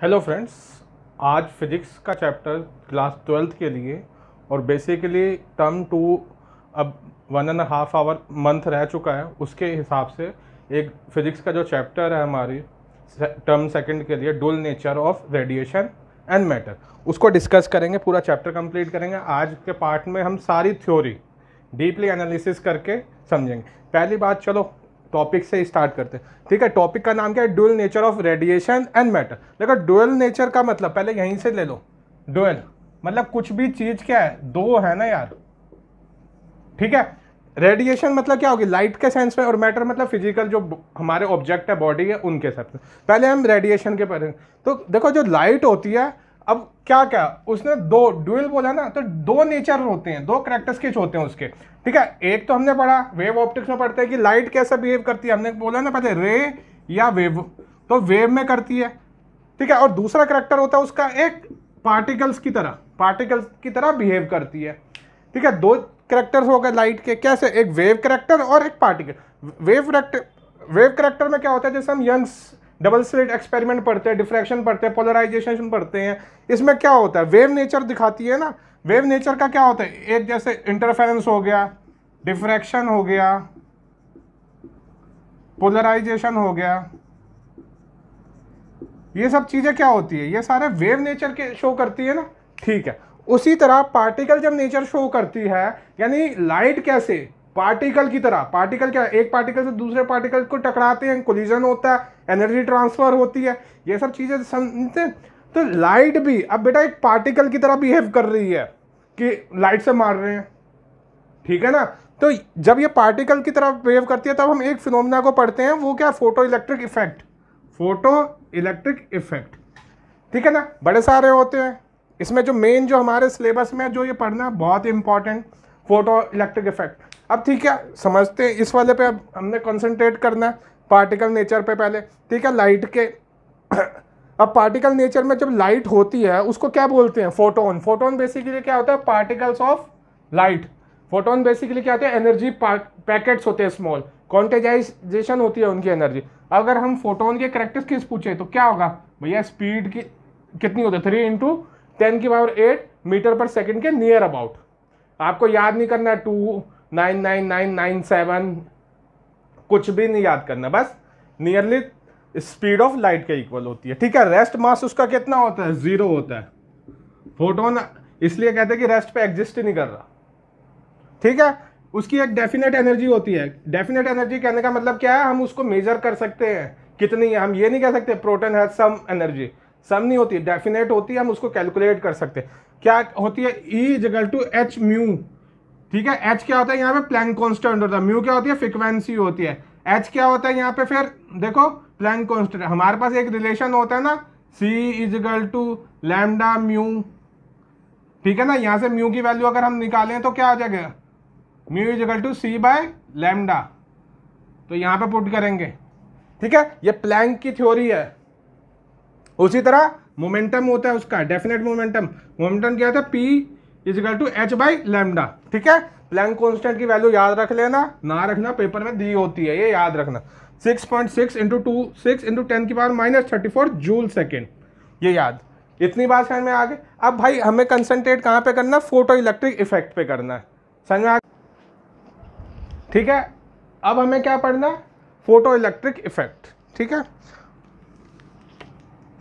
Hello friends, आज physics का chapter class 12th के लिए और बेसिकली टर्म 2 अब 1.5 आवर मंथ रह चुका है। उसके हिसाब से एक फिजिक्स का जो चैप्टर है हमारी टर्म सेकंड के लिए, dual nature of radiation and matter, उसको डिस्कस करेंगे। पूरा चैप्टर कंप्लीट करेंगे। आज के पार्ट में हम सारी थ्योरी डीपली एनालिसिस करके समझेंगे। पहली बात, चलो टॉपिक से स्टार्ट करते हैं। ठीक है, टॉपिक का नाम क्या है? Dual nature of radiation and matter. देखो, डुअल नेचर का मतलब पहले यहीं से ले लो। डुअल मतलब कुछ भी चीज क्या है, दो है ना यार। ठीक है, रेडिएशन मतलब क्या होगी? लाइट के सेंस में, और मैटर मतलब फिजिकल जो हमारे ऑब्जेक्ट है, बॉडी है, उनके सेंस में। पहले हम रेडिएशन के पढ़ेंगे। तो देखो, जो लाइट होती है, अब क्या क्या उसने दो डुअल बोला ना, तो दो नेचर होते हैं, दो कैरेक्टरिस्टिक्स होते हैं उसके। ठीक है, एक तो हमने पढ़ा वेव ऑप्टिक्स में पढ़ते हैं कि लाइट कैसे बिहेव करती है। हमने बोला ना पहले, रे या वेव, तो वेव में करती है। ठीक है, और दूसरा कैरेक्टर होता है उसका एक पार्टिकल्स की तरह बिहेव करती है। ठीक है, दो कैरेक्टर्स हो गए लाइट के। कैसे? एक वेव कैरेक्टर और एक पार्टिकल। वेव कैरेक्टर में क्या होता है? जैसे हम यंग्स डबल स्लिट एक्सपेरिमेंट पढ़ते हैं, डिफ्रैक्शन पढ़ते हैं, पोलराइजेशन पढ़ते हैं, इसमें क्या होता है? वेव नेचर दिखाती है ना। वेव नेचर का क्या होता है? एक जैसे इंटरफेरेंस हो गया, डिफ्रैक्शन हो गया, पोलराइजेशन हो गया, ये सब चीजें क्या होती है? ये सारे वेव नेचर के शो करती है ना। ठीक है, उसी तरह पार्टिकल जब नेचर शो करती है, यानी लाइट कैसे पार्टिकल की तरह। पार्टिकल क्या है? एक पार्टिकल से दूसरे पार्टिकल को टकराते हैं, कोलिजन होता है, एनर्जी ट्रांसफर होती है, ये सब चीजें समझते। तो लाइट भी अब बेटा एक पार्टिकल की तरह बिहेव कर रही है कि लाइट से मार रहे हैं। ठीक है ना। तो जब ये पार्टिकल की तरह बिहेव करती है, तब हम एक फिनोमेना को पढ़ते हैं, वो क्या? Photo electric effect. Photo electric effect. ठीक है ना, बड़े सारे होते हैं इसमें। जो मेन जो हमारे सिलेबस में जो ये पढ़ना बहुत इंपॉर्टेंट, फोटो इलेक्ट्रिक इफेक्ट। अब ठीक है, समझते हैं इस वाले पे। अब हमने कंसंट्रेट करना है पार्टिकल नेचर पे पहले। ठीक है, लाइट के अब पार्टिकल नेचर में जब लाइट होती है, उसको क्या बोलते हैं? फोटोन। फोटोन बेसिकली क्या होता है? Particles of light. Photon basically क्या होते हैं? एनर्जी पैकेट्स होते हैं, स्मॉल क्वांटाइजेशन होती है उनकी एनर्जी। अगर हम फोटोन के कैरेक्टरिस्टिक्स पूछे तो क्या होगा भैया? स्पीड की कितनी होती है? 3 × 10⁸ मीटर पर सेकंड के नियर अबाउट। आपको याद नहीं करना 2999997, कुछ भी नहीं याद करना, बस नियरली स्पीड ऑफ लाइट के इक्वल होती है। ठीक है, रेस्ट मास उसका कितना होता है? 0 होता है। फोटोन इसलिए कहते हैं कि रेस्ट पे एग्जिस्ट ही नहीं कर रहा। ठीक है, उसकी एक डेफिनेट एनर्जी होती है। डेफिनेट एनर्जी कहने का मतलब क्या है? हम उसको मेजर कर सकते हैं कितनी है। हम ये नहीं कह सकते प्रोटॉन हैज सम एनर्जी, सम नहीं होती, डेफिनेट होती है, हम उसको कैलकुलेट कर सकते हैं। क्या होती है? E=h μ। ठीक है, h क्या होता है यहाँ पे? प्लैंक कांस्टेंट होता है। म्यू क्या होती है? फ्रीक्वेंसी होती है। h क्या होता है यहाँ पे? फिर देखो, प्लैंक कांस्टेंट। हमारे पास एक रिलेशन होता है ना, C=λμ। ठीक है ना, यहाँ से म्यू की वैल्यू अगर हम निकालें तो क्या हो जाएगा? μ=c/λ। तो यहाँ पे पुट करेंगे। ठीक है, ये प्लैंक की थ्योरी है। उसी तरह मोमेंटम होता है उसका, डेफिनेट मोमेंटम। मोमेंटम क्या होता है? P=h/λ। ठीक है, प्लैंक कांस्टेंट की वैल्यू याद रख लेना, ना रखना पेपर में दी होती है, ये याद रखना। 6.6 × 10⁻34 जूल सेकेंड, ये याद। इतनी बात समझ में आ गई। अब भाई हमें कंसंट्रेट कहाँ पे करना? फोटो इलेक्ट्रिक इफेक्ट पे करना है। समझ में आ गया? ठीक है, अब हमें क्या पढ़ना? Photo electric effect. ठीक है,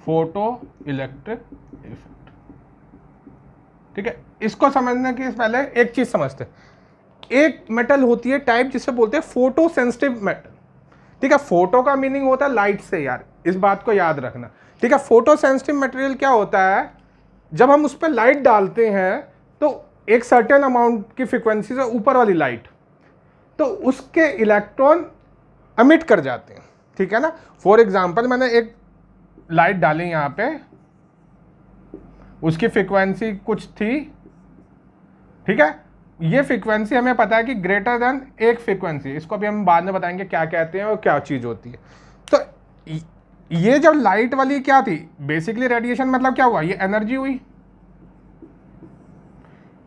फोटो इलेक्ट्रिक इफेक्ट। ठीक है, इसको समझने के पहले एक चीज समझते हैं। एक मेटल होती है टाइप जिसे बोलते हैं फोटो सेंसिटिव मेटल। ठीक है, फोटो का मीनिंग होता है लाइट से यार, इस बात को याद रखना। ठीक है, फोटो सेंसिटिव मटेरियल क्या होता है? जब हम उस पर लाइट डालते हैं तो एक सर्टेन अमाउंट की फ्रीक्वेंसी से ऊपर वाली लाइट, तो उसके इलेक्ट्रॉन अमिट कर जाते हैं। ठीक है ना। फॉर एग्जाम्पल, मैंने एक लाइट डाली यहाँ पे, उसकी फ्रीक्वेंसी कुछ थी। ठीक है, ये फ्रीक्वेंसी हमें पता है कि ग्रेटर देन एक फ्रीक्वेंसी, इसको भी हम बाद में बताएंगे क्या कहते हैं और क्या चीज होती है। तो ये जब लाइट वाली क्या थी? बेसिकली रेडिएशन मतलब क्या हुआ? ये एनर्जी हुई।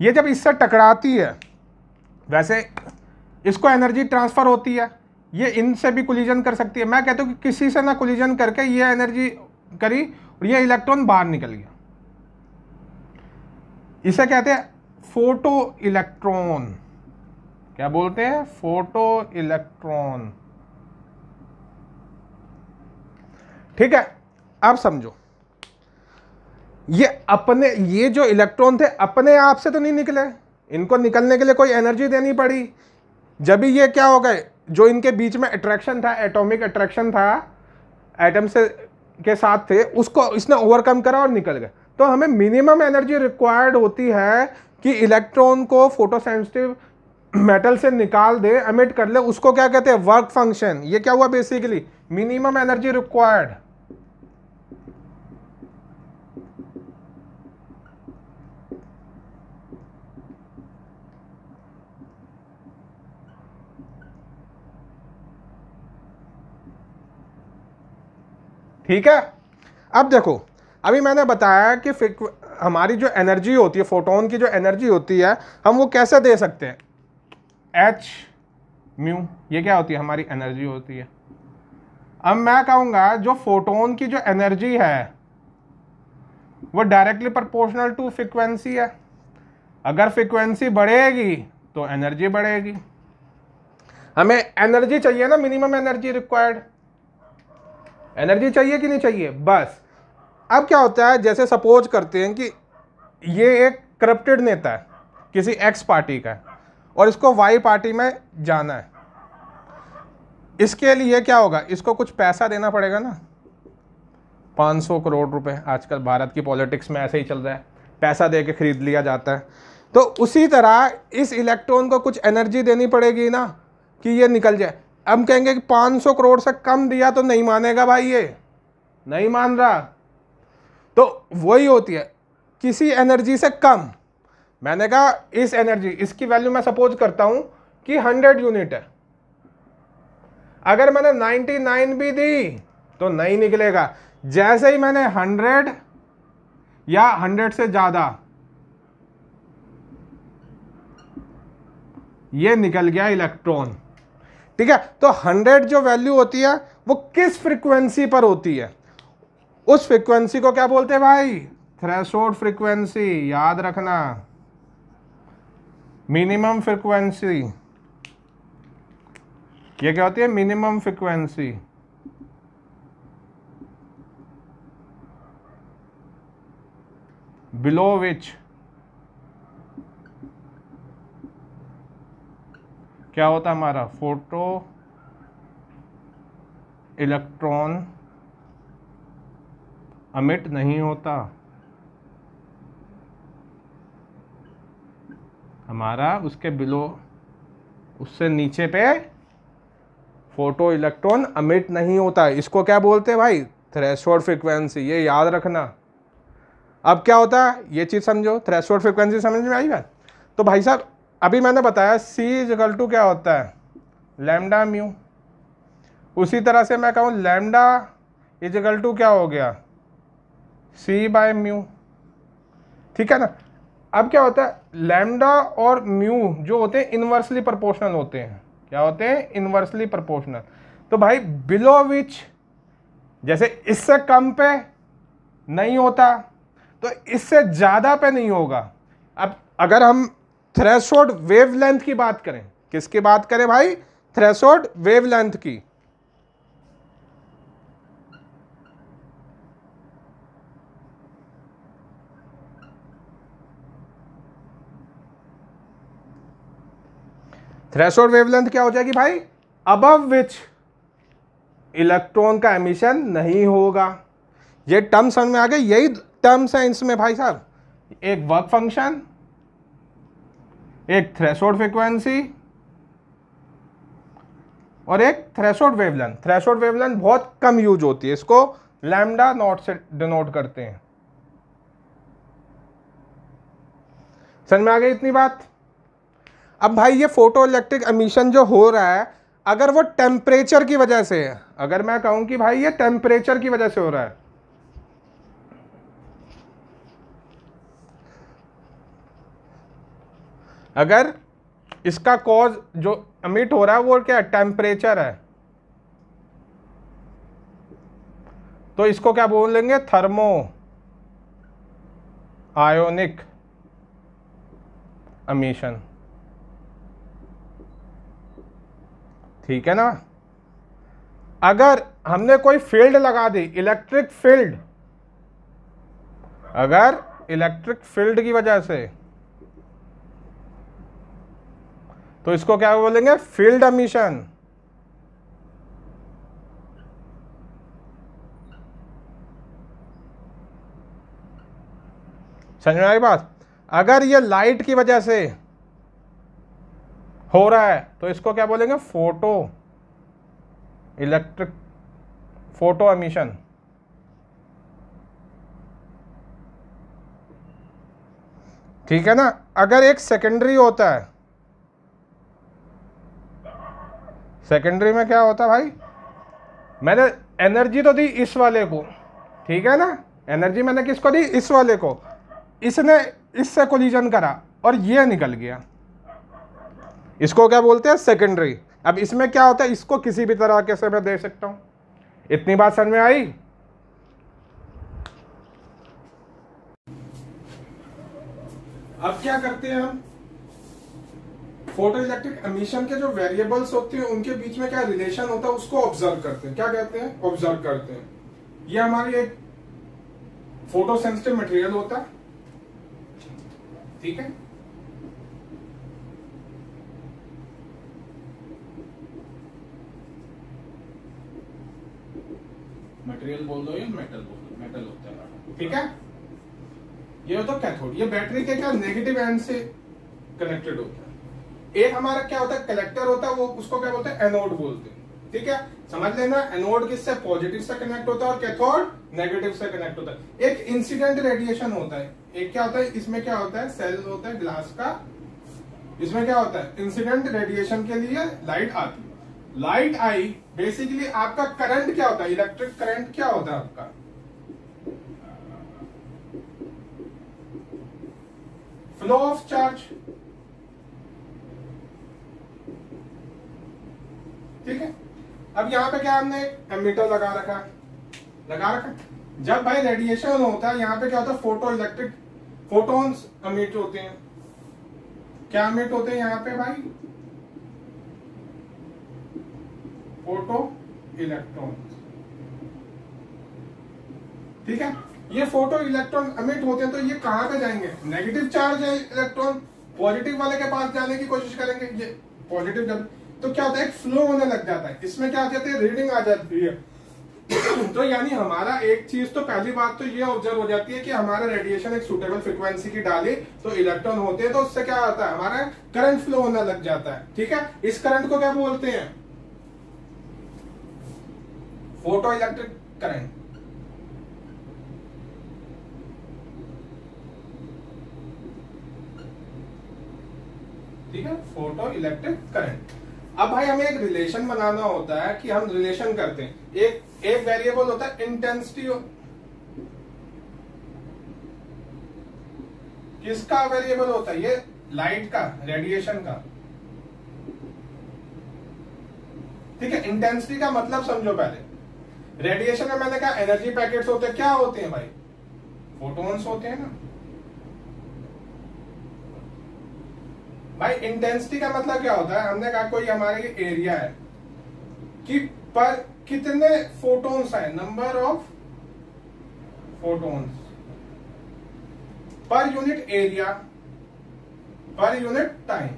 ये जब इससे टकराती है, वैसे इसको एनर्जी ट्रांसफर होती है, ये इनसे भी कोलिजन कर सकती है। मैं कहता हूँ कि किसी से ना कोलिजन करके ये एनर्जी करी, और ये इलेक्ट्रॉन बाहर निकल गया। इसे कहते हैं फोटो इलेक्ट्रॉन। क्या बोलते हैं? Photo electron. ठीक है, अब समझो, ये जो इलेक्ट्रॉन थे अपने आप से तो नहीं निकले, इनको निकलने के लिए कोई एनर्जी देनी पड़ी। जब भी ये क्या हो गए, जो इनके बीच में अट्रैक्शन था, एटॉमिक अट्रैक्शन था, एटम से के साथ थे, उसको इसने ओवरकम करा और निकल गए। तो हमें मिनिमम एनर्जी रिक्वायर्ड होती है कि इलेक्ट्रॉन को फोटोसेंसिटिव मेटल से निकाल दे, एमिट कर ले, उसको क्या कहते हैं? Work function. ये क्या हुआ बेसिकली? Minimum energy required. ठीक है, अब देखो, अभी मैंने बताया कि हमारी जो एनर्जी होती है, फोटोन की जो एनर्जी होती है, हम वो कैसे दे सकते हैं? एच म्यू, ये क्या होती है? हमारी एनर्जी होती है। अब मैं कहूंगा जो फोटोन की जो एनर्जी है वो डायरेक्टली प्रोपोर्शनल टू फ्रीक्वेंसी है। अगर फ्रीक्वेंसी बढ़ेगी तो एनर्जी बढ़ेगी। हमें एनर्जी चाहिए ना, मिनिमम एनर्जी रिक्वायर्ड। एनर्जी चाहिए कि नहीं चाहिए? बस अब क्या होता है, जैसे सपोज करते हैं कि ये एक करप्टेड नेता है किसी एक्स पार्टी का और इसको वाई पार्टी में जाना है। इसके लिए क्या होगा? इसको कुछ पैसा देना पड़ेगा ना, 500 करोड़ रुपए। आजकल भारत की पॉलिटिक्स में ऐसे ही चल रहा है, पैसा दे के खरीद लिया जाता है। तो उसी तरह इस इलेक्ट्रॉन को कुछ एनर्जी देनी पड़ेगी ना कि ये निकल जाए। हम कहेंगे कि 500 करोड़ से कम दिया तो नहीं मानेगा भाई, ये नहीं मान रहा। तो वही होती है किसी एनर्जी से कम। मैंने कहा इस एनर्जी, इसकी वैल्यू मैं सपोज करता हूं कि 100 यूनिट है। अगर मैंने 99 भी दी तो नहीं निकलेगा। जैसे ही मैंने 100 या 100 से ज्यादा, ये निकल गया इलेक्ट्रॉन। ठीक है, तो 100 जो वैल्यू होती है वो किस फ्रीक्वेंसी पर होती है? उस फ्रीक्वेंसी को क्या बोलते हैं भाई? Threshold frequency. याद रखना, मिनिमम फ्रीक्वेंसी। ये क्या होती है? Minimum frequency. बिलो विच क्या होता है हमारा? फोटो इलेक्ट्रॉन अमिट नहीं होता। हमारा उसके बिलो, उससे नीचे पे फोटो इलेक्ट्रॉन अमिट नहीं होता है। इसको क्या बोलते हैं भाई? Threshold frequency. ये याद रखना। अब क्या होता है ये चीज समझो, थ्रेशोल्ड फ्रीक्वेंसी समझ में आई बात? तो भाई साहब अभी मैंने बताया C= क्या होता है? Lambda mu. उसी तरह से मैं कहूँ लैम्डा = क्या हो गया? C/μ। ठीक है ना? अब क्या होता है, लैम्डा और म्यू जो होते हैं इनवर्सली प्रोपोर्शनल होते हैं। क्या होते हैं? Inversely proportional. तो भाई बिलो विच, जैसे इससे कम पे नहीं होता तो इससे ज्यादा पे नहीं होगा। अब अगर हम थ्रेशोल्ड वेवलेंथ की बात करें, किसकी बात करें भाई? थ्रेशोल्ड वेवलेंथ की। थ्रेशोल्ड वेवलेंथ क्या हो जाएगी भाई? अबव विच इलेक्ट्रॉन का एमिशन नहीं होगा। ये टर्म समझ में आ गए? यही टर्म्स है इसमें भाई साहब। एक वर्क फंक्शन, एक थ्रेशोल्ड फ्रीक्वेंसी और एक थ्रेशोल्ड वेवलेंथ। थ्रेशोल्ड वेवलेंथ बहुत कम यूज होती है, इसको लैम्डा नॉट से डिनोट करते हैं। समझ में आ गई इतनी बात? अब भाई ये फोटो इलेक्ट्रिक एमिशन जो हो रहा है, अगर वो टेम्परेचर की वजह से है, अगर मैं कहूं कि भाई ये टेम्परेचर की वजह से हो रहा है, अगर इसका कॉज जो एमिट हो रहा है वो क्या है? टेम्परेचर है। तो इसको क्या बोलेंगे, थर्मो आयोनिक एमिशन। ठीक है ना। अगर हमने कोई फील्ड लगा दी, इलेक्ट्रिक फील्ड, अगर इलेक्ट्रिक फील्ड की वजह से, तो इसको क्या बोलेंगे, फील्ड एमिशन। समझ में आई बात। अगर ये लाइट की वजह से हो रहा है तो इसको क्या बोलेंगे, फोटो इलेक्ट्रिक, फोटो एमिशन। ठीक है ना। अगर एक सेकेंडरी होता है, सेकेंडरी में क्या होता है भाई, मैंने एनर्जी तो दी इस वाले को, ठीक है ना, एनर्जी मैंने किसको दी, इस वाले को, इसने इससे कोलिजन करा और ये निकल गया, इसको क्या बोलते हैं, सेकेंडरी। अब इसमें क्या होता है, इसको किसी भी तरह से मैं दे सकता हूं। इतनी बात समझ में आई। अब क्या करते हैं हम, फोटो इलेक्ट्रिक एमिशन के जो वेरिएबल्स होते हैं उनके बीच में क्या रिलेशन होता है उसको ऑब्जर्व करते हैं। क्या कहते हैं, ऑब्जर्व करते हैं। ये हमारी एक फोटो सेंसिटिव मटेरियल होता है, ठीक है। मटेरियल बोल दो या मेटल बोल दो, मेटल होता है, ठीक है। ये होता है कैथोड, ये बैटरी के क्या नेगेटिव एंड से कनेक्टेड होता है। एक हमारा क्या होता है, कलेक्टर होता है, वो उसको क्या बोलते हैं, एनोड बोलते हैं, ठीक है। समझ लेना, एनोड किससे, पॉजिटिव से कनेक्ट होता है और कैथोड नेगेटिव से कनेक्ट होता है। एक इंसिडेंट रेडिएशन होता है, एक क्या होता है, इसमें क्या होता है, सेल होता है ग्लास का, इसमें क्या होता है, इंसिडेंट रेडिएशन के लिए लाइट आती है। लाइट आई, बेसिकली आपका करंट क्या होता है, इलेक्ट्रिक करंट क्या होता है आपका, फ्लो ऑफ चार्ज, ठीक है। अब यहां पे क्या हमने एमीटर लगा रखा, जब भाई रेडिएशन होता है यहां पे क्या होता है, फोटो इलेक्ट्रिक फोटॉन्स एमिट होते हैं। क्या एमिट होते हैं यहां पे भाई, फोटो इलेक्ट्रॉन, ठीक है। ये फोटो इलेक्ट्रॉन एमिट होते हैं तो ये कहां पे जाएंगे, नेगेटिव चार्ज है इलेक्ट्रॉन, पॉजिटिव वाले के पास जाने की कोशिश करेंगे, ये पॉजिटिव जब, तो क्या होता है, एक फ्लो होने लग जाता है, इसमें क्या हो जाती है, रीडिंग आ जाती है। तो यानी हमारा एक चीज तो, पहली बात तो ये ऑब्जर्व हो जाती है कि हमारा रेडिएशन एक सुटेबल फ्रीक्वेंसी की डाली तो इलेक्ट्रॉन होते हैं, तो उससे क्या होता है, हमारा करंट फ्लो होने लग जाता है, ठीक है। इस करंट को क्या बोलते हैं, फोटो इलेक्ट्रिक करंट, ठीक है, फोटो इलेक्ट्रिक करंट। अब भाई हमें एक रिलेशन बनाना होता है कि हम रिलेशन करते हैं, एक वेरिएबल होता है इंटेंसिटी, किसका वेरिएबल होता है, ये लाइट का, रेडिएशन का, ठीक है। इंटेंसिटी का मतलब समझो पहले, रेडिएशन में मैंने कहा एनर्जी पैकेट्स होते हैं, क्या होते हैं भाई, फोटॉन्स होते हैं ना भाई। इंटेंसिटी का मतलब क्या होता है, हमने कहा कोई हमारे एरिया है कि पर कितने फोटॉन्स आए, number of photons per unit area per unit time,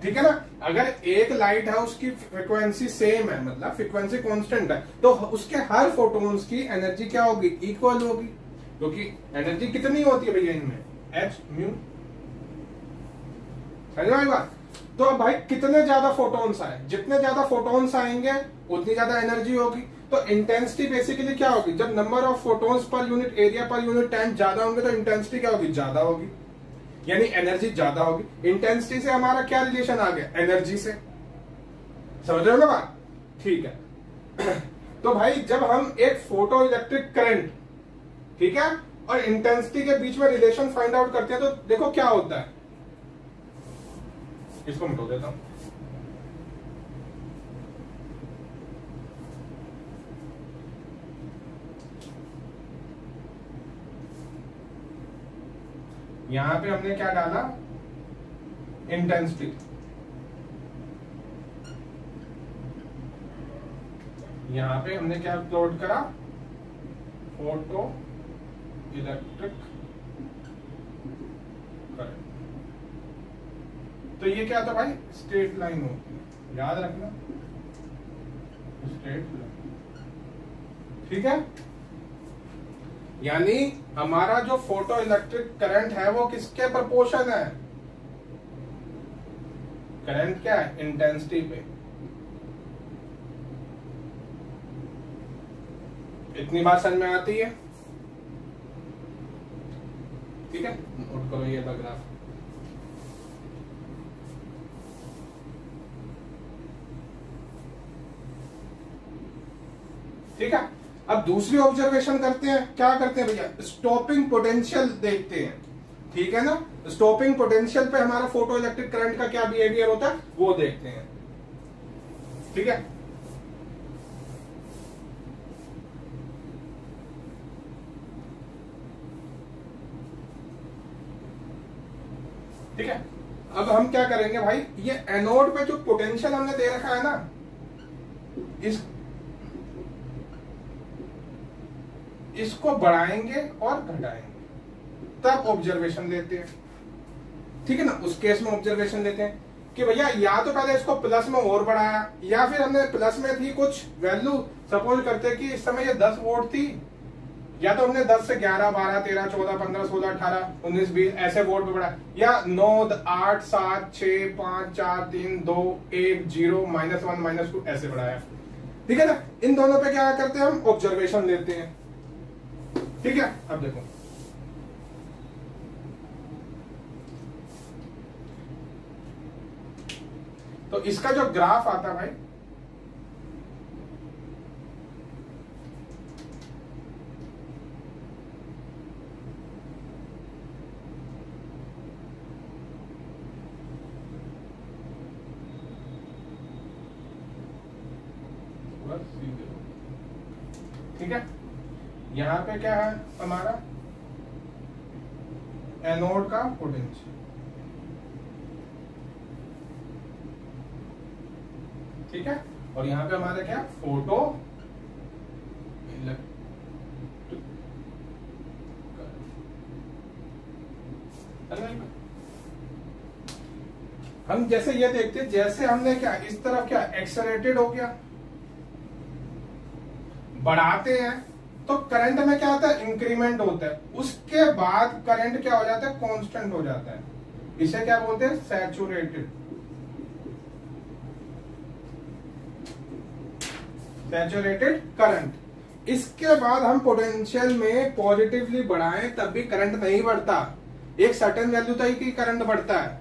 ठीक है ना। अगर एक लाइट है उसकी फ्रीक्वेंसी सेम है, मतलब फ्रीक्वेंसी कांस्टेंट है, तो उसके हर फोटॉन्स की एनर्जी क्या होगी, इक्वल होगी, क्योंकि एनर्जी कितनी होती है भैया इनमें, एच म्यू, समझ में बात। तो अब भाई कितने ज्यादा फोटॉन्स आए, जितने ज्यादा फोटॉन्स आएंगे उतनी ज्यादा एनर्जी होगी। तो इंटेंसिटी बेसिकली क्या होगी, जब number of photons per unit area per unit time ज्यादा होंगे तो इंटेंसिटी क्या होगी, ज्यादा होगी, यानी एनर्जी ज्यादा होगी। इंटेंसिटी से हमारा क्या रिलेशन आ गया, एनर्जी से, समझ रहे हो ना बात, ठीक है। तो भाई जब हम एक फोटो इलेक्ट्रिक करंट, ठीक है, और इंटेंसिटी के बीच में रिलेशन फाइंड आउट करते हैं तो देखो क्या होता है, इसको मिटा देता हूं, यहां पे हमने क्या डाला, इंटेंसिटी, यहां पे हमने क्या प्लॉट करा, फोटो इलेक्ट्रिक करंट। तो ये क्या था भाई, स्ट्रेट लाइन होती है, याद रखना, स्ट्रेट लाइन, ठीक है। यानी हमारा जो फोटो इलेक्ट्रिक करंट है वो किसके प्रोपोर्शन है, करंट क्या है, इंटेंसिटी पे। इतनी बात समझ में आती है, ठीक है। नोट करो ये ग्राफ, ठीक है। अब दूसरी ऑब्जर्वेशन करते हैं, क्या करते हैं भैया, स्टॉपिंग पोटेंशियल देखते हैं, ठीक है ना। स्टॉपिंग पोटेंशियल पे हमारा फोटो इलेक्ट्रिक करंट का क्या बिहेवियर होता है वो देखते हैं, ठीक है। ठीक है, अब हम क्या करेंगे भाई, ये एनोड पे जो पोटेंशियल हमने दे रखा है ना, इसको बढ़ाएंगे और घटाएंगे, तब ऑब्जर्वेशन लेते हैं, ठीक है ना। उस केस में ऑब्जर्वेशन लेते हैं कि भैया या तो पहले इसको प्लस में और बढ़ाया, या फिर हमने प्लस में थी कुछ वैल्यू, सपोज करते कि इस समय ये 10 वोल्ट थी, या तो हमने 10 से 11, 12, 13, 14, 15, 16, 18, 19, 20 ऐसे वोल्ट पे बढ़ाया, या 9, 8, 7, 6, 5, 4, 3, 2, 1, 0, -1, -2 ऐसे बढ़ाया, ठीक है ना। इन दोनों पे क्या करते हैं हम, ऑब्जर्वेशन लेते हैं, ठीक है। अब देखो, तो इसका जो ग्राफ आता है भाई, ठीक है। यहां पे क्या है हमारा, एनोड का पोटेंशियल, ठीक है। और यहां पे हमारा क्या, फोटो इलेक्ट्रिक, हम जैसे ये देखते हैं, जैसे हमने क्या इस तरफ क्या एक्सेलरेटेड हो गया, बढ़ाते हैं तो करंट में क्या होता है, इंक्रीमेंट होता है, उसके बाद करंट क्या हो जाता है, कांस्टेंट हो जाता है, इसे क्या बोलते हैं, सैचुरेटेड, सैचुरेटेड करंट। इसके बाद हम पोटेंशियल में पॉजिटिवली बढ़ाएं तब भी करंट नहीं बढ़ता, एक सर्टेन वैल्यू तक ही करंट बढ़ता है,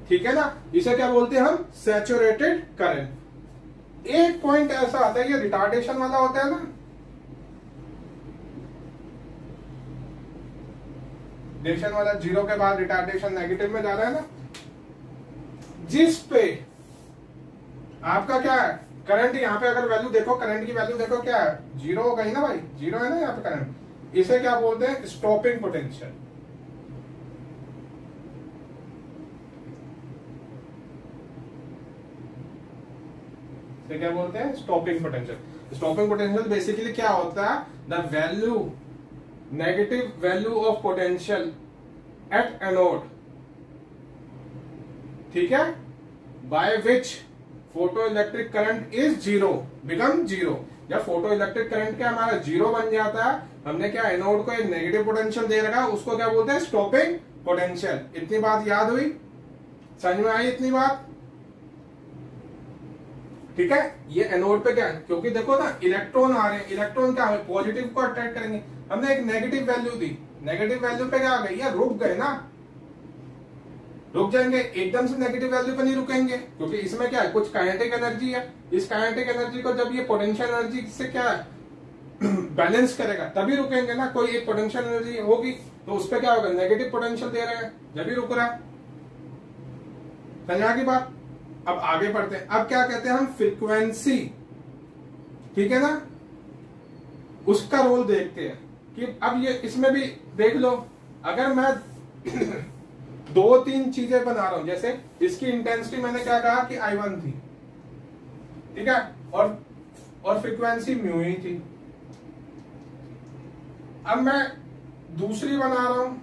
ठीक है ना। इसे क्या बोलते हैं हम, सैचुरेटेड करंट। एक पॉइंट ऐसा आता है, ये रिटार्डेशन वाला होता है ना, रिटार्डेशन वाला, 0 के बाद रिटार्डेशन नेगेटिव में जा रहा है ना, जिस पे आपका क्या है, करंट यहाँ पे अगर वैल्यू देखो, करंट की वैल्यू देखो क्या है, 0 हो गई ना भाई, 0 है ना यहाँ पे करंट, इसे क्या बोलते हैं, स्टॉपिंग पोटेंशियल। इसे क्या बोलते हैं, stopping potential. Stopping potential basically क्या होता है, the value, negative value of potential at anode, ठीक है, by which photo electric current is 0 become 0। जब फोटो इलेक्ट्रिक करंट क्या हमारा 0 बन जाता है, हमने क्या एनोड को एक नेगेटिव पोटेंशियल दे रखा, उसको क्या बोलते हैं, स्टॉपिंग पोटेंशियल। इतनी बात याद हुई, समझ में आई इतनी बात, ठीक है। ये एनोड पे क्या है, क्योंकि देखो ना इलेक्ट्रॉन आ रहे हैं, इलेक्ट्रॉन क्या है, पॉजिटिव को अट्रैक्ट करेंगे, हमने एक नेगेटिव वैल्यू दी, नेगेटिव वैल्यू पे क्या आ गई, रुक गए ना, रुक जाएंगे, एकदम से नेगेटिव वैल्यू पे नहीं रुकेंगे, क्योंकि इसमें क्या है, कुछ काइनेटिक एनर्जी है, इस काइनेटिक एनर्जी को जब ये पोटेंशियल एनर्जी से क्या है बैलेंस करेगा तभी रुकेंगे ना, कोई एक पोटेंशियल एनर्जी होगी तो उस पर क्या होगा, नेगेटिव पोटेंशियल दे रहे हैं जब भी रुक रहा है, समझा की बात। अब आगे बढ़ते हैं, अब क्या कहते हैं हम, फ्रीक्वेंसी, ठीक है ना, उसका रोल देखते हैं कि अब ये इसमें भी देख लो, अगर मैं दो तीन चीजें बना रहा हूं, जैसे इसकी इंटेंसिटी मैंने क्या कहा कि I1 थी, ठीक है, और फ्रीक्वेंसी म्यू ही थी। अब मैं दूसरी बना रहा हूं,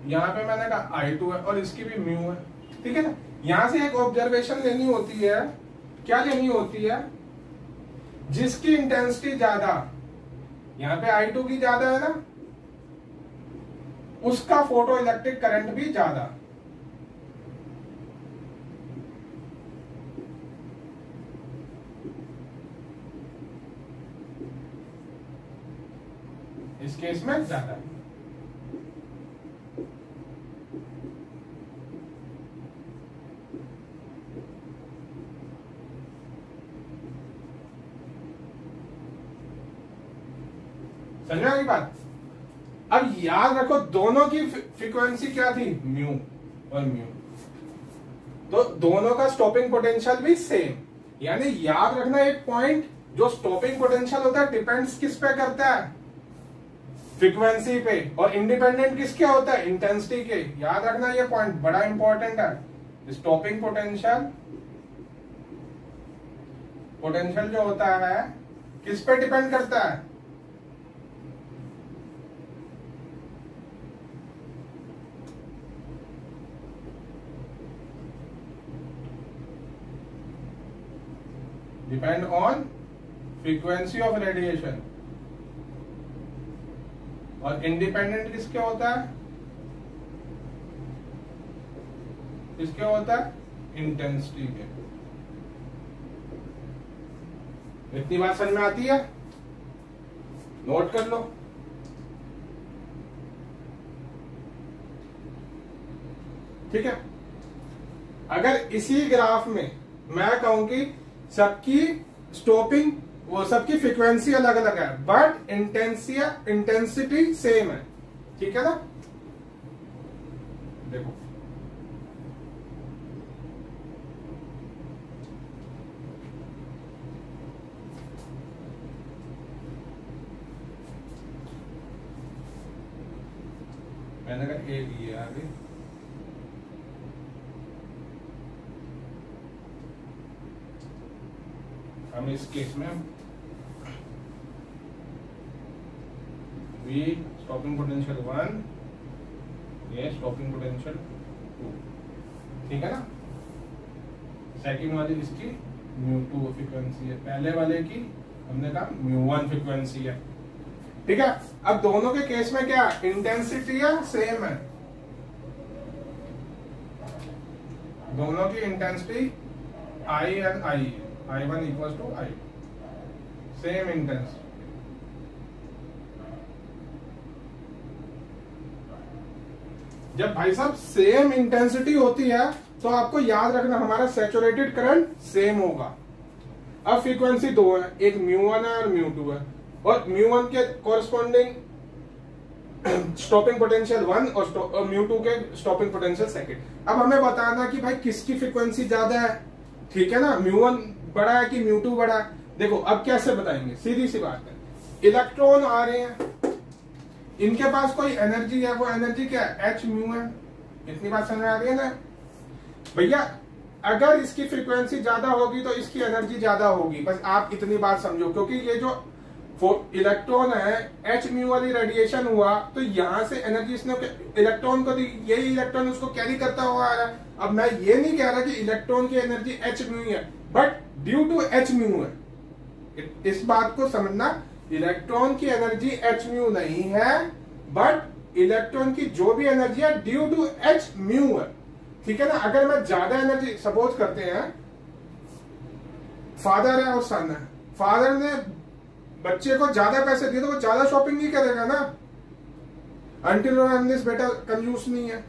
यहां पे मैंने कहा I2 है और इसकी भी म्यू है, ठीक है ना। यहां से एक ऑब्जर्वेशन लेनी होती है, क्या लेनी होती है, जिसकी इंटेंसिटी ज्यादा, यहां पे I2 की ज्यादा है ना, उसका फोटो इलेक्ट्रिक करंट भी ज्यादा। इस केस में ज्यादा है। समझ में आई बात। अब याद रखो दोनों की फ्रीक्वेंसी क्या थी, म्यू और म्यू, तो दोनों का स्टॉपिंग पोटेंशियल भी सेम। यानी याद रखना एक पॉइंट, जो स्टॉपिंग पोटेंशियल होता है डिपेंड्स किस पे करता है, फ्रीक्वेंसी पे, और इंडिपेंडेंट किसके होता है, इंटेंसिटी के। याद रखना ये पॉइंट बड़ा इंपॉर्टेंट है। स्टॉपिंग पोटेंशियल जो होता है किस पे डिपेंड करता है, depend on frequency of radiation, और इंडिपेंडेंट किसके होता है, किसके होता है, इंटेंसिटी के। इतनी बात समझ में आती है, नोट कर लो। ठीक है, अगर इसी ग्राफ में मैं कहूं कि सबकी स्टॉपिंग, वो सबकी फ्रीक्वेंसी अलग अलग है बट इंटेंसिटी सेम है, ठीक है ना। देखो मैंने कहा ए लिए आगे, हम इस केस में V स्टॉपिंग पोटेंशियल 1, ये स्टॉपिंग पोटेंशियल 2, ठीक है ना। सेकंड वाली इसकी μ2 फ्रीक्वेंसी है, पहले वाले की हमने कहा μ1 फ्रीक्वेंसी है, ठीक है। अब दोनों के केस में क्या इंटेंसिटी है, सेम है, दोनों की intensity I and I, I1 equal to I, same intensity. जब भाई साहब सेम इंटेंसिटी होती है तो आपको याद रखना हमारा सैचुरेटेड करंट सेम होगा। अब फ्रीक्वेंसी दो है, एक μ1 है और μ2 है, और μ1 के कोरस्पॉन्डिंग स्टॉपिंग पोटेंशियल 1 और μ2 के स्टॉपिंग पोटेंशियल सेकंड। अब हमें बताना कि भाई किसकी फ्रीक्वेंसी ज्यादा है, ठीक है ना, μ1 बड़ा है कि μ2 बड़ा है। देखो अब कैसे बताएंगे, सीधी सी बात है, इलेक्ट्रॉन आ रहे हैं, इनके पास कोई एनर्जी है, वो एनर्जी क्या है, h म्यू है। इतनी बात समझ में आ रही है ना भैया। अगर इसकी फ्रीक्वेंसी ज्यादा होगी तो इसकी एनर्जी ज्यादा होगी, बस आप इतनी बात समझो। क्योंकि ये जो इलेक्ट्रॉन है h म्यू वाली रेडिएशन हुआ तो यहां से एनर्जी इसने इलेक्ट्रॉन को दी, यही इलेक्ट्रॉन उसको कैरी करता हुआ आ रहा है। अब मैं ये नहीं कह रहा कि इलेक्ट्रॉन की एनर्जी h म्यू है, but due to h mu है। इस बात को समझना, इलेक्ट्रॉन की एनर्जी h म्यू नहीं है, बट इलेक्ट्रॉन की जो भी एनर्जी है ड्यू टू h म्यू है, ठीक है ना। अगर मैं ज्यादा एनर्जी, सपोज करते हैं फादर है और सन है, फादर ने बच्चे को ज्यादा पैसे दिए तो वो ज्यादा शॉपिंग नहीं करेगा ना, अनटिल बेटा कंजूस नहीं है।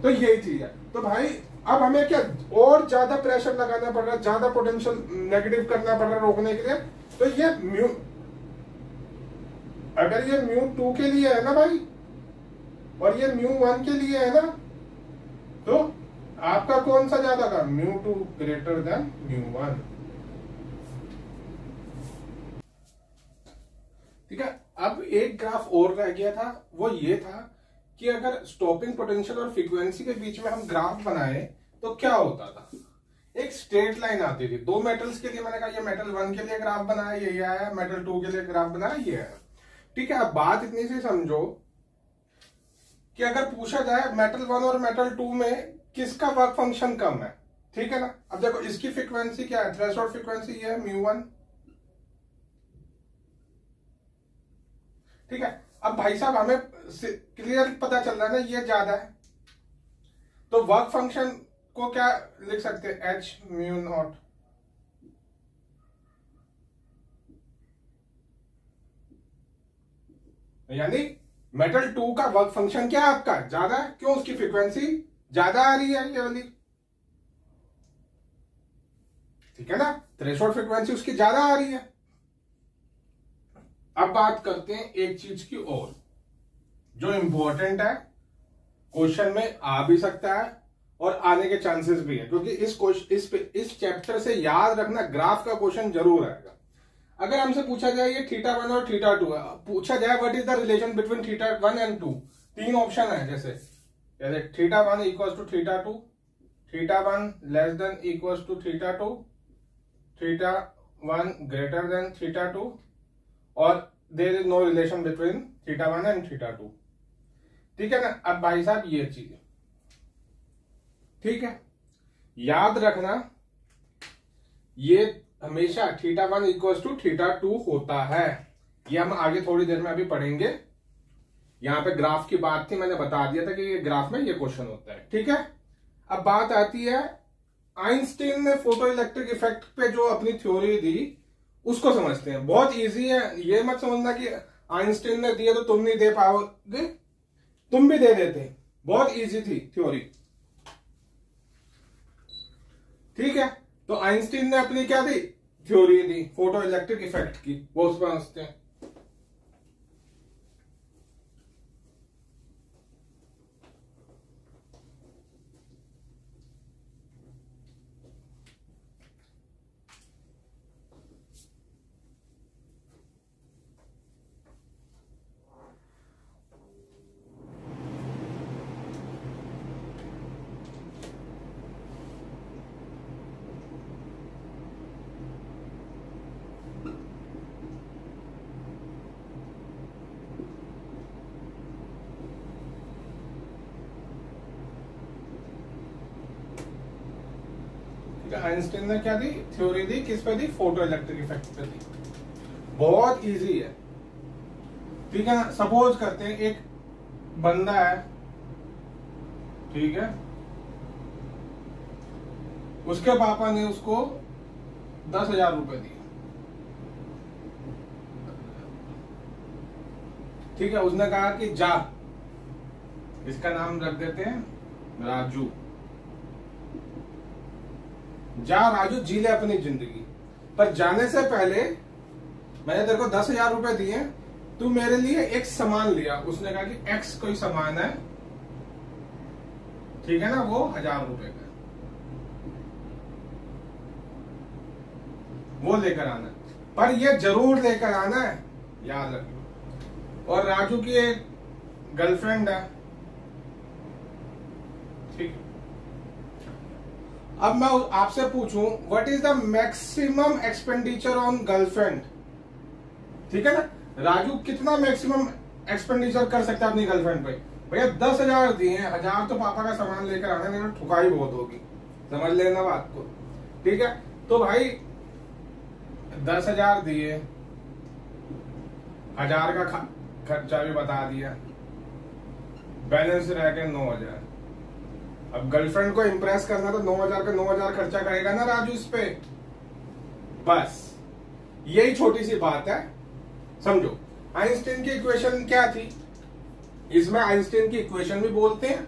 तो यही चीज है। तो भाई अब हमें क्या और ज्यादा प्रेशर लगाना पड़ रहा है, ज्यादा पोटेंशियल नेगेटिव करना पड़ रहा है रोकने के लिए। तो ये म्यू, अगर ये μ2 के लिए है ना भाई, और ये μ1 के लिए है ना, तो आपका कौन सा ज्यादा था, μ2 ग्रेटर देन μ1। ठीक है। अब एक ग्राफ और रह गया था, वो ये था कि अगर स्टॉपिंग पोटेंशियल और फ्रीक्वेंसी के बीच में हम ग्राफ बनाए तो क्या होता था। एक स्ट्रेट लाइन आती थी। दो मेटल्स के लिए मैंने कहा ये मेटल 1 के लिए ग्राफ बनाया, ये आया, मेटल 2 के लिए ग्राफ बनाया, ये आया। ठीक है। अब बात इतनी सी समझो कि अगर पूछा जाए मेटल 1 और मेटल 2 में किसका वर्क फंक्शन कम है, ठीक है ना। अब देखो इसकी फ्रीक्वेंसी क्या है, थ्रेशोल्ड फ्रीक्वेंसी ये है μ1, ठीक है। अब भाई साहब हमें क्लियर पता चल रहा है ना ये ज्यादा है, तो वर्क फंक्शन को क्या लिख सकते हैं, h μ0। यानी मेटल 2 का वर्क फंक्शन क्या है, आपका ज्यादा है। क्यों, उसकी फ्रीक्वेंसी ज्यादा आ रही है ये वाली, ठीक है ना। थ्रेशोल्ड फ्रीक्वेंसी उसकी ज्यादा आ रही है। अब बात करते हैं एक चीज की और जो इंपॉर्टेंट है, क्वेश्चन में आ भी सकता है और आने के चांसेस भी है, क्योंकि इस चैप्टर से याद रखना ग्राफ का क्वेश्चन जरूर आएगा। अगर हमसे पूछा जाए ये θ1 और θ2 है, पूछा जाए what is the relation between θ1 and 2, तीन ऑप्शन है जैसे θ1 equals to θ2, θ1 less than equals to θ2, θ1 greater than θ2 और there is no relation between θ1 and θ2, ठीक है ना। अब भाई साहब ये चीज है, ठीक है, याद रखना ये हमेशा θ1 इक्वल्स टू θ2 होता है। ये हम आगे थोड़ी देर में अभी पढ़ेंगे। यहां पे ग्राफ की बात थी, मैंने बता दिया था कि ये ग्राफ में ये क्वेश्चन होता है, ठीक है। अब बात आती है आइंस्टीन ने फोटो इलेक्ट्रिक इफेक्ट पे जो अपनी थ्योरी दी उसको समझते हैं। बहुत इजी है, ये मत समझना कि आइंस्टीन ने दिया तो तुम नहीं दे पाओगे, तुम भी दे देते। बहुत इजी थी थ्योरी, ठीक है। तो आइंस्टीन ने अपनी क्या दी, थ्योरी दी फोटो इलेक्ट्रिक इफेक्ट की, वो उस पर समझते हैं। आइंस्टीन ने क्या दी, थ्योरी दी, किस पे दी, फोटो इलेक्ट्रिक इफेक्ट पे दी। बहुत इजी है, ठीक है ना। सपोज करते हैं एक बंदा है, ठीक है, उसके पापा ने उसको 10,000 रुपए दिए, ठीक है। उसने कहा कि जा, इसका नाम रख देते हैं राजू, जा राजू जी ले अपनी जिंदगी। पर जाने से पहले मैंने तेरे को 10,000 रुपए दिए, तू मेरे लिए एक सामान लिया। उसने कहा कि एक्स कोई सामान है, ठीक है ना, वो 1,000 रुपए का, वो लेकर आना है। पर ये जरूर लेकर आना है, याद रखना। और राजू की एक गर्लफ्रेंड है, ठीक है। अब मैं आपसे पूछूं what is the maximum expenditure on girlfriend, ठीक है ना। राजू कितना मैक्सिमम एक्सपेंडिचर कर सकता है अपनी गर्लफ्रेंड पे। भैया 10,000 दिए हैं, 1,000 तो पापा का सामान लेकर आना, नहीं तो ठुकाई बहुत होगी, समझ लेना बात को, ठीक है। तो भाई 10,000 दिए, 1,000 का खर्चा भी बता दिया, बैलेंस रह गए 9,000। अब गर्लफ्रेंड को इंप्रेस करना तो 9,000 का 9,000 खर्चा करेगा ना राजू इस पे। बस यही छोटी सी बात है, समझो। आइंस्टीन की इक्वेशन क्या थी, इसमें आइंस्टीन की इक्वेशन भी बोलते हैं,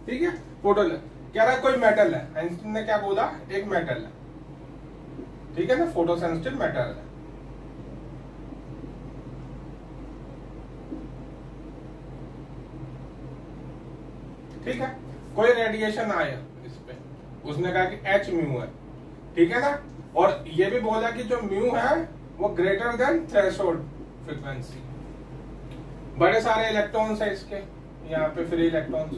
ठीक है। फोटो कह रहा है कोई मेटल है, आइंस्टीन ने क्या बोला, एक मेटल है, ठीक है ना, फोटो सेंसिटिव मेटल है। ठीक है, कोई रेडिएशन आया इस पे, उसने कहा कि h म्यू है, ठीक है ना। और ये भी बोला कि जो म्यू है वो ग्रेटर देन थ्रेशोल्ड फ्रीक्वेंसी, बड़े सारे इलेक्ट्रॉन्स है इसके, यहाँ पे फ्री इलेक्ट्रॉन्स।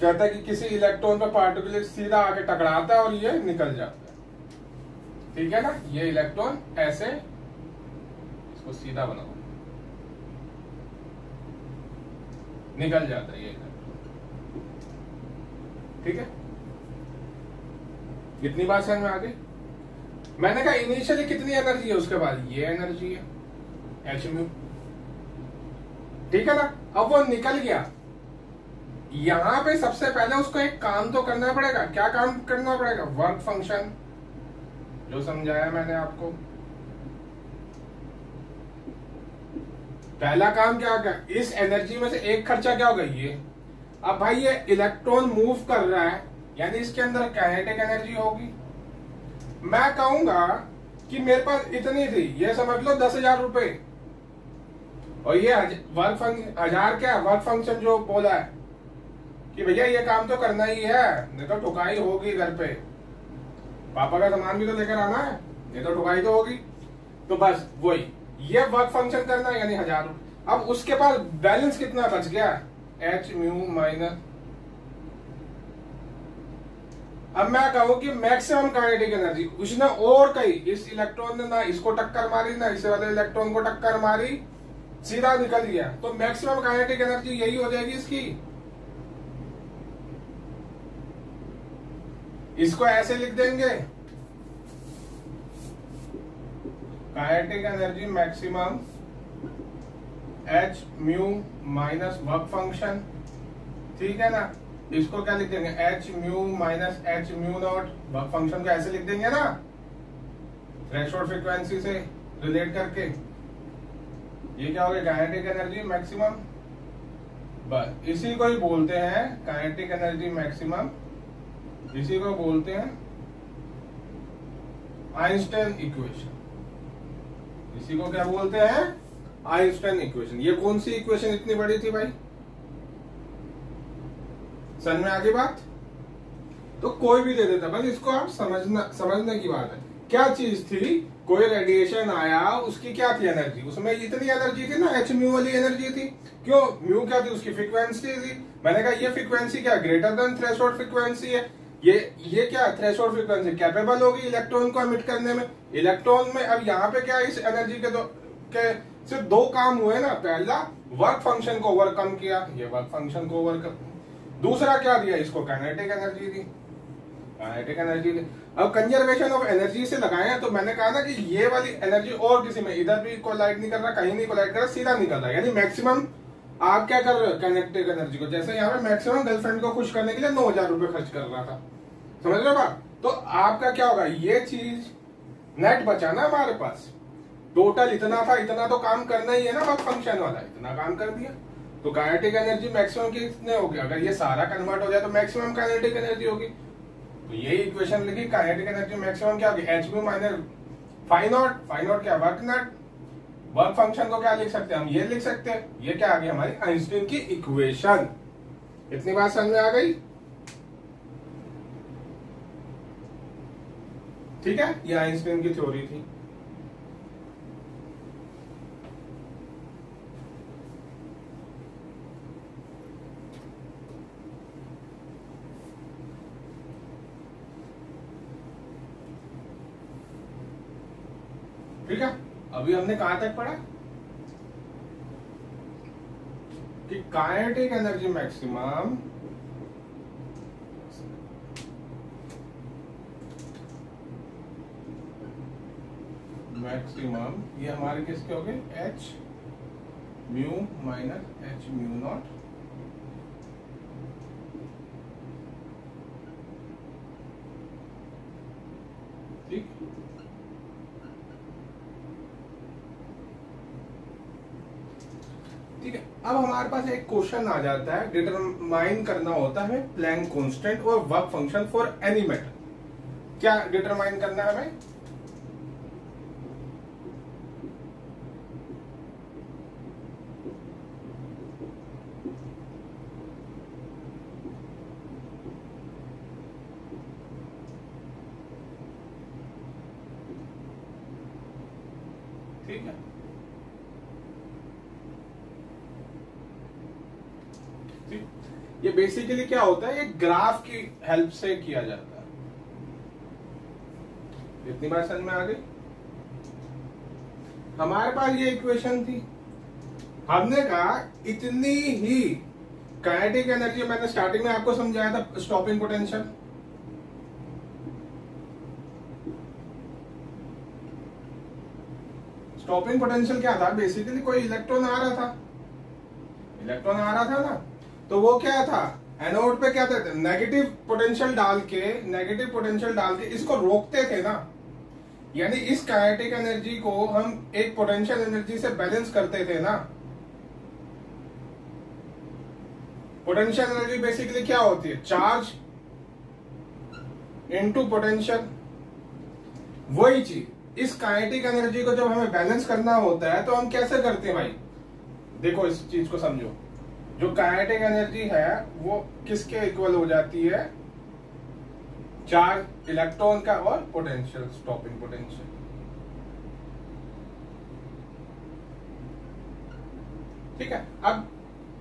कहता है कि किसी इलेक्ट्रॉन पर पार्टिकुलर सीधा आके टकराता है और ये निकल जाता है, ठीक है ना। ये इलेक्ट्रॉन ऐसे इसको सीधा बनाओ, निकल जाता है ये इलेक्ट्रॉन, ठीक है। कितनी बात समझ में आ गई? मैंने कहा इनिशियली कितनी एनर्जी है, उसके बाद ये एनर्जी है एच म्यू, ठीक है ना। अब वो निकल गया, यहां पे सबसे पहले उसको एक काम तो करना पड़ेगा। क्या काम करना पड़ेगा? वर्क फंक्शन, जो समझाया मैंने आपको। पहला काम क्या होगा, इस एनर्जी में से एक खर्चा क्या होगा, ये। अब भाई ये इलेक्ट्रॉन मूव कर रहा है, यानी इसके अंदर काइनेटिक एनर्जी होगी। मैं कहूंगा कि मेरे पास इतनी थी, ये समझ लो 10,000 रुपए, और ये वर्क फंक्शन 1000 क्या वर्क फंक्शन जो बोला है कि भैया ये काम तो करना ही है, नहीं तो ठुकाई होगी घर पे, पापा का सामान भी तो लेकर आना है, नहीं तो ठुकाई तो होगी। तो बस वही ये वर्क फंक्शन करना है, यानी 1000। अब उसके पास बैलेंस कितना बच गया, एच म्यू माइनस। अब मैं कहूं कि मैक्सिमम काइनेटिक एनर्जी उसने और कही, इस इलेक्ट्रॉन ने ना इसको टक्कर मारी ना इस वाले इलेक्ट्रॉन को टक्कर मारी, सीधा निकल गया, तो मैक्सिमम काइनेटिक एनर्जी यही हो जाएगी इसकी। इसको ऐसे लिख देंगे, kinetic energy maximum H mu minus work function, ठीक है ना। इसको क्या लिख देंगे, H mu minus H mu naught, work function को ऐसे लिख देंगे ना, थ्रेशोल्ड फ्रीक्वेंसी से रिलेट करके। ये क्या हो गया, काइनेटिक एनर्जी मैक्सिमम। बस इसी को ही बोलते हैं काइनेटिक एनर्जी मैक्सिमम, इसी को बोलते हैं आइंस्टाइन इक्वेशन। इसी को क्या बोलते हैं, आइंस्टाइन इक्वेशन। ये कौन सी इक्वेशन इतनी बड़ी थी भाई, समझ में आ गई बात? तो कोई भी दे देता, बस इसको आप समझने की बात है। क्या चीज थी, कोई रेडिएशन आया, उसकी क्या थी एनर्जी, उसमें इतनी एनर्जी थी ना, एच म्यू वाली एनर्जी थी। क्यों, म्यू क्या थी, उसकी फ्रीक्वेंसी थी। मैंने कहा ये फ्रीक्वेंसी क्या ग्रेटर देन थ्रेशोल्ड फ्रीक्वेंसी है, ये क्या थ्रेशोल्ड फ्रीक्वेंसी कैपेबल होगी इलेक्ट्रॉन को एमिट करने में। इलेक्ट्रॉन में अब यहाँ पे क्या, इस एनर्जी के सिर्फ दो काम हुए ना, पहला वर्क फंक्शन को ओवरकम किया, ये वर्क फंक्शन को ओवरकम, दूसरा क्या दिया इसको, काइनेटिक एनर्जी दी, काइनेटिक एनर्जी दी। अब कंजर्वेशन ऑफ एनर्जी से लगाया, तो मैंने कहा ना कि ये वाली एनर्जी और किसी में इधर भी कोलाइड नहीं कर रहा, कहीं नहीं कोलाइड कर रहा, सीधा निकल रहा है। यानी मैक्सिमम आप क्या कर रहे हो काइनेटिक एनर्जी को, जैसे यहाँ पे मैक्सिमम गर्लफ्रेंड को खुश करने के लिए 9,000 रुपए खर्च कर रहा था, समझ रहे हो बात? तो आपका क्या होगा, ये चीज नेट बचा ना हमारे पास, टोटल इतना था, इतना तो काम करना ही है ना, वर्क फंक्शन वाला इतना काम कर दिया, तो काइनेटिक एनर्जी मैक्सिमम कितने हो गया, अगर ये सारा कन्वर्ट हो जाए तो मैक्सिमम काइनेटिक एनर्जी होगी। तो यही इक्वेशन लिखी, काइनेटिक एनर्जी मैक्सिमम क्या होगी, H mu minus phi not, phi not क्या वर्क नॉट, वर्क फंक्शन को क्या लिख सकते हैं हम, ये लिख सकते हैं। ये क्या आ गई हमारी आइंस्टीन की इक्वेशन। इतनी बात समझ में आ गई, ठीक है। ये आइंस्टीन की थ्योरी थी। ठीक है, अभी हमने कहां तक पढ़ा कि काइनेटिक एनर्जी मैक्सिमम ये हमारे किसके हो गए, H mu minus H mu naught, ठीक। ठीक है, अब हमारे पास एक क्वेश्चन आ जाता है, डिटरमाइन करना होता है प्लैंक कांस्टेंट और work function for any metal. क्या डिटरमाइन करना है हमें, ठीक है। ये बेसिकली क्या होता है, एक ग्राफ की हेल्प से किया जाता है। इतनी बात समझ में आ गई। हमारे पास ये इक्वेशन थी, हमने कहा इतनी ही काइनेटिक एनर्जी, मैंने स्टार्टिंग में आपको समझाया था स्टॉपिंग पोटेंशियल, स्टॉपिंग पोटेंशियल क्या था, बेसिकली कोई इलेक्ट्रॉन आ रहा था, इलेक्ट्रॉन आ रहा था ना, तो वो क्या था, एनोड पे क्या था, नेगेटिव पोटेंशियल डाल के इसको रोकते थे ना, यानी इस काइनेटिक एनर्जी को हम एक पोटेंशियल एनर्जी से बैलेंस करते थे ना। पोटेंशियल एनर्जी बेसिकली क्या होती है, चार्ज इनटू पोटेंशियल। वही चीज इस काइनेटिक एनर्जी को जब हमें बैलेंस करना होता है तो हम कैसे करते हैं भाई, देखो इस चीज को समझो, जो काइनेटिक एनर्जी है वो किसके इक्वल हो जाती है, चार्ज इलेक्ट्रॉन का और पोटेंशियल, स्टॉपिंग पोटेंशियल। ठीक है, अब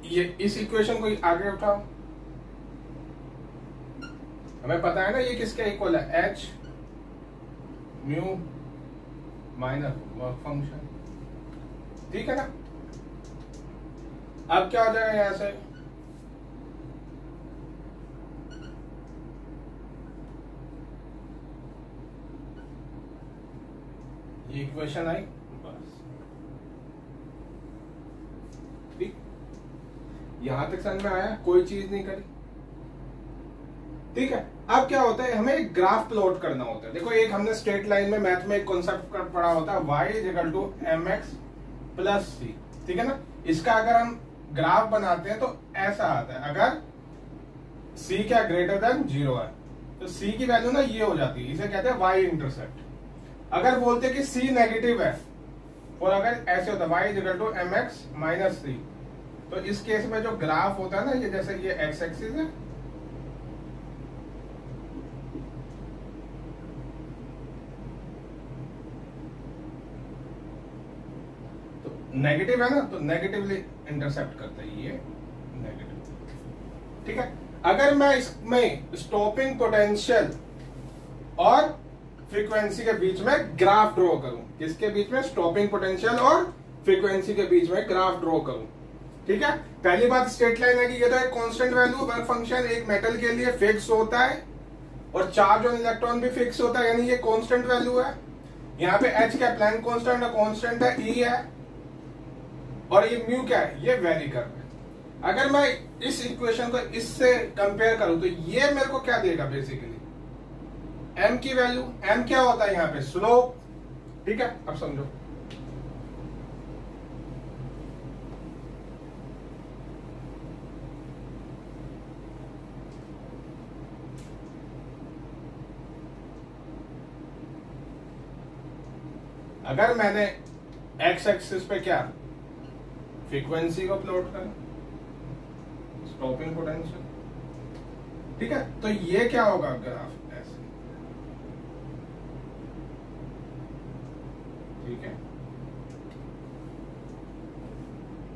ये इस इक्वेशन को आगे उठाओ, हमें पता है ना ये किसके इक्वल है, H mu minus work function. ठीक है ना, अब क्या हो जाएगा यहां से, ये इक्वेशन आई बस, ठीक, यहां तक समझ में आया, कोई चीज नहीं करी। ठीक है, अब क्या होता है, हमें एक ग्राफ प्लॉट करना होता है। देखो एक हमने स्ट्रेट लाइन में मैथ में एक कॉन्सेप्ट पढ़ा होता है, y is equal to m x plus c. ठीक है ना, इसका अगर हम ग्राफ बनाते हैं तो ऐसा आता है, अगर c क्या ग्रेटर देन 0 है तो c की वैल्यू ना ये हो जाती है, इसे कहते हैं y इंटरसेप्ट। अगर बोलते हैं कि c नेगेटिव है और अगर ऐसे होता है y is equal to m x minus c, तो इस केस में जो ग्राफ होता है ना, ये जैसे ये एक्स एक्सिस है, नेगेटिव है ना, तो नेगेटिवली इंटरसेप्ट करता है ये नेगेटिव। ठीक है, अगर मैं इसमें स्टॉपिंग पोटेंशियल और फ्रीक्वेंसी के बीच में ग्राफ ड्रॉ करूं, किसके बीच में, स्टॉपिंग पोटेंशियल और फ्रीक्वेंसी के बीच में ग्राफ ड्रॉ करूं। ठीक है, पहली बात स्ट्रेट लाइन है कि ये तो एक कांस्टेंट वैल्यू, वर्क फंक्शन एक मेटल के लिए फिक्स होता है और चार्ज और इलेक्ट्रॉन भी फिक्स होता है, यानी ये कांस्टेंट वैल्यू है। यहाँ पे एच क्या प्लैंक कांस्टेंट है, कांस्टेंट है, ई है, और ये म्यू क्या है, ये वेरी कर रहा है। अगर मैं इस इक्वेशन को इससे कंपेयर करूं तो ये मेरे को क्या देगा, बेसिकली m की वैल्यू, m क्या होता है यहाँ पे, स्लोप। ठीक है, अब समझो, अगर मैंने x एक्सिस पे क्या फ्रीक्वेंसी को प्लॉट करें, स्टॉपिंग पोटेंशियल। ठीक है, तो ये क्या होगा ग्राफ ऐसे। ठीक है,